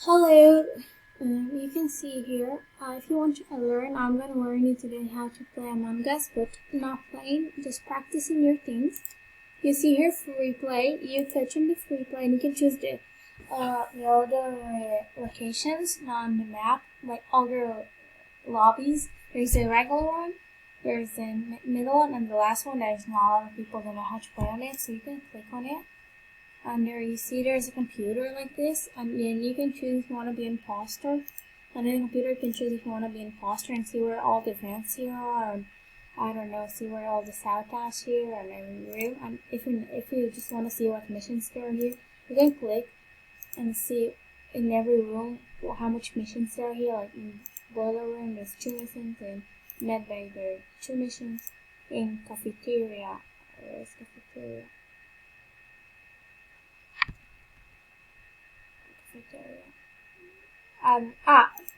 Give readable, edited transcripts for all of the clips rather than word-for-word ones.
Hello, you can see here, if you want to learn, I'm going to learn you today how to play Among Us, but not playing, just practicing your things. You see here free play, you touch on the free play and you can choose the other locations on the map, like other lobbies. There's the regular one, there's the middle one, and the last one. There's not a lot of people that know how to play on it, so you can click on it. And there you see there's a computer like this, and then you can choose if you want to be imposter. And then the computer can choose if you want to be imposter and see where all the vents here are, and I don't know, see where all the sabotage here and every room. And if you just want to see what missions there are here, you can click and see in every room how much missions there are here. Like in boiler room there's 2 missions, in medbay there are 2 missions, in cafeteria there's cafeteria.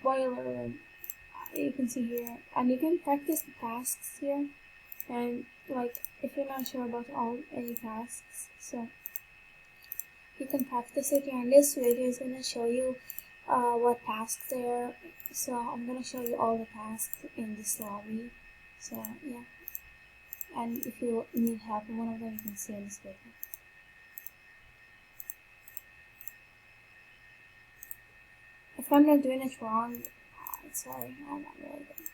Boiler room. You can see here, and you can practice the tasks here. And like, if you're not sure about any tasks, so you can practice it here. And this video is gonna show you what tasks there are. So I'm gonna show you all the tasks in this lobby. So yeah, and if you need help in one of them, you can see in this video. If I'm not doing it wrong, sorry, I'm not really good.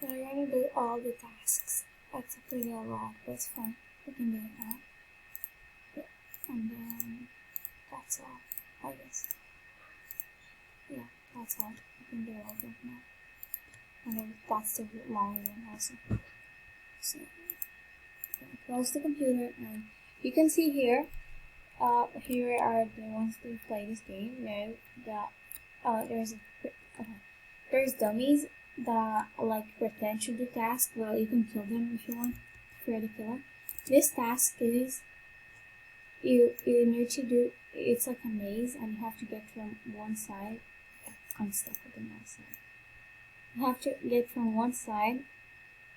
We're gonna do all the tasks. That's pretty a lot, but it's fine. We can do it now. Yeah. And then that's all, I guess. Yeah, that's all. We can do all of them now. And then that's the long one also. So close the computer, and you can see here. Here are the ones to play this game. There's dummies that like pretend to do tasks. Well, you can kill them if you want. If you're the killer. This task is you need to do. It's like a maze, and you have to get from one side. I'm stuck with the mouse side. You have to get from one side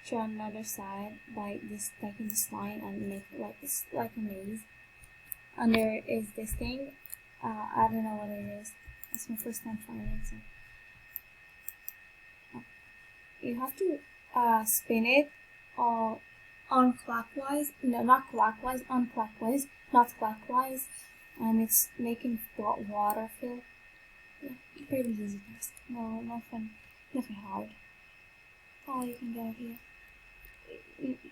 to another side by this taking this line and make like a maze. And there is this thing, I don't know what it is. It's my first time trying it. So you have to spin it unclockwise. No, not clockwise. Unclockwise, not clockwise. And it's making water fill. Yeah, pretty easy task. No, nothing hard. Oh, you can go here.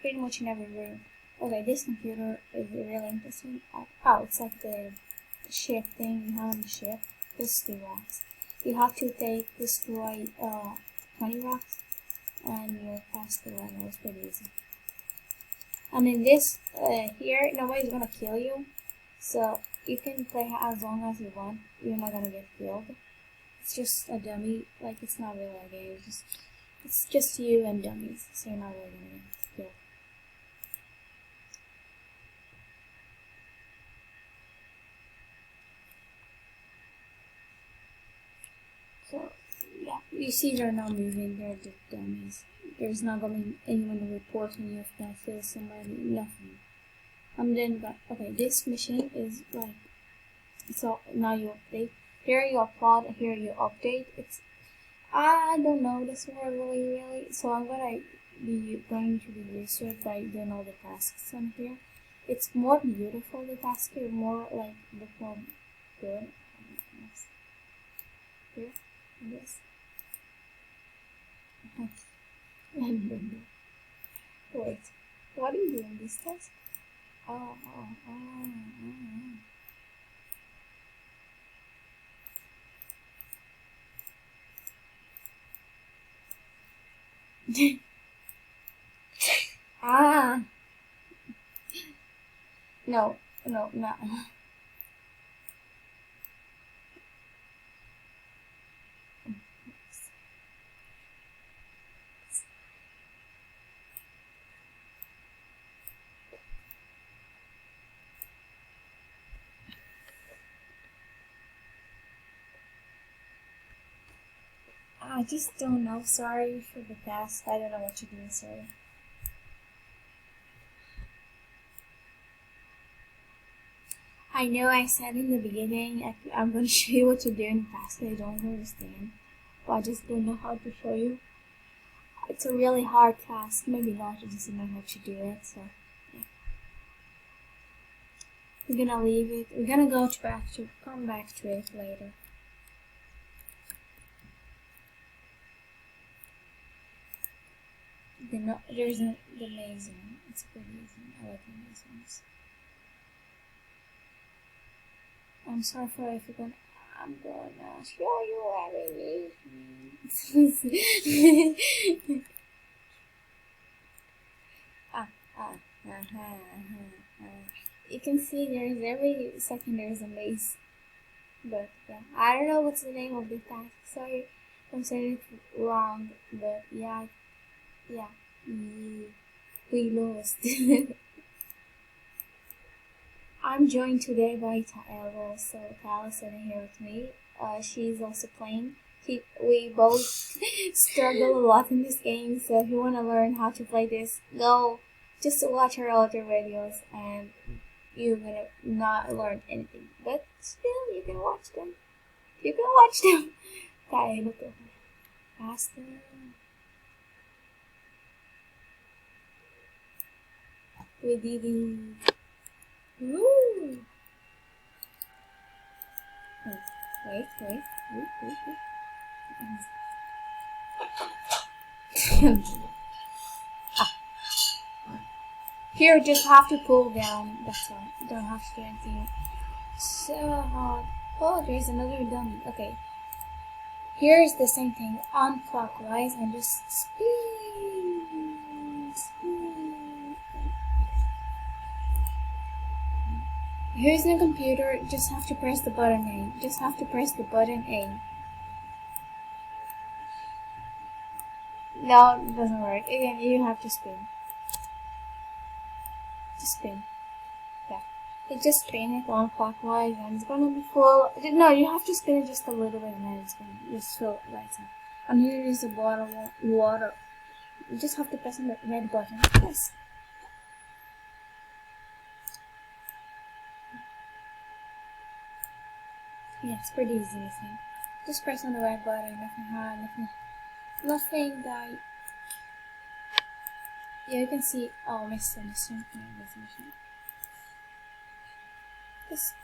Pretty much in every room. Okay, this computer is really interesting. Oh, it's like the ship thing you have on the ship. This is the rocks. You have to destroy 20 rocks, and you'll pass the level. It's pretty easy. And in this here, nobody's gonna kill you, so you can play as long as you want. You're not gonna get killed. It's just a dummy. Like, it's not really a game. It's just you and dummies, so you're not really gonna get killed. So yeah, you see they're not moving, they're just dummies. There's not gonna be anyone reporting you if that kills somebody, nothing. And then, okay, this machine is like, so now you update. Here you upload, here you update. I don't know this word really, so I'm going to be used to it by doing all the tasks on here. It's more beautiful, the task is more like, look more good. Here. Yes. Wait, what are you doing this task? Oh. No, not. I just don't know. Sorry for the task. I don't know what to do. Sorry. I know I said in the beginning I'm going to show you what to do in class. I don't understand, but I just don't know how to show you. It's a really hard task. Maybe not, I just don't know how to do it. So yeah. We're gonna leave it. We're gonna come back to it later. There's the maze one. It's a good maze one. I like the maze ones. I'm sorry for if you're gonna. I'm gonna show you everything. You can see there's every second there's a maze. But I don't know what's the name of the task. Sorry, I'm saying it wrong. But yeah, we lost. I'm joined today by Tyler, so Tyler's sitting here with me. She's also playing. We both struggle a lot in this game, so if you want to learn how to play this, go just to watch her other videos, and you're gonna not learn anything. But still, you can watch them. You can watch them. Okay, look at her. Faster. We did it. Woo! Wait. Here, just have to pull down. That's all. You don't have to do anything so hard. Oh, there's another dummy. Okay. Here is the same thing. On clockwise and just spin. Here's the computer. Just have to press the button A. Just have to press the button A. No, it doesn't work. Again, you have to spin. Just spin. Yeah. You just spin it on clockwise and it's gonna be full. No, you have to spin it just a little bit and then it's gonna just fill it right now. And here is the bottle of water. You just have to press the red button. Yes. Yeah, it's pretty easy, I think. Just press on the red button. Nothing that. Yeah, you can see. Oh, missed mission. Just.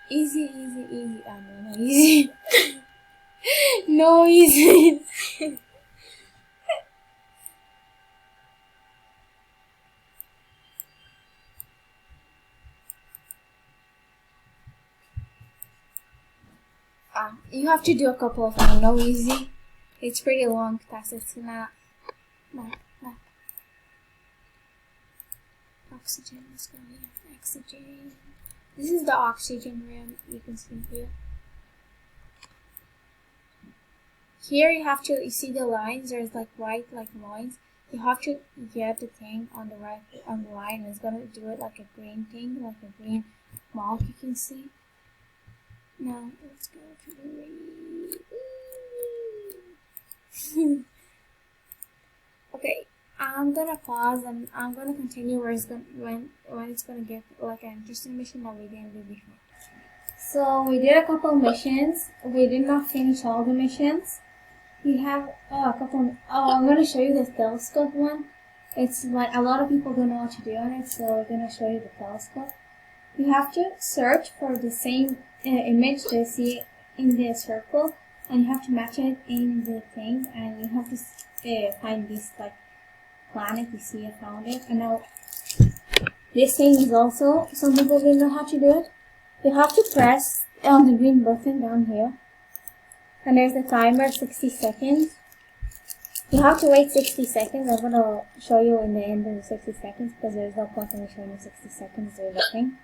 Easy. Oh, no, easy. No, easy. You have to do a couple of them. No, easy. It's pretty long task. It's not. Oxygen. Let's go here. Oxygen. This is the oxygen room. You can see here. Here you have to. You see the lines. There's like white lines. You have to get the thing on the right on the line. It's gonna do it like a green thing, like a green mark. You can see. Now let's go to the red. Okay, I'm gonna pause and I'm gonna continue where it's gonna when it's gonna get like an interesting mission that we didn't do before. So we did a couple missions. We did not finish all the missions. We have a couple. Oh, I'm gonna show you the telescope one. It's like a lot of people don't know what to do on it, so we're gonna show you the telescope. You have to search for the same image that you see in the circle, and you have to match it in the thing, and you have to find this like planet. You see, I found it. And now this thing is also, some people don't know how to do it. You have to press on the green button down here, and there's the timer, 60 seconds. You have to wait 60 seconds. I'm gonna show you in the end of the 60 seconds because there's no point in me showing you 60 seconds. There's nothing.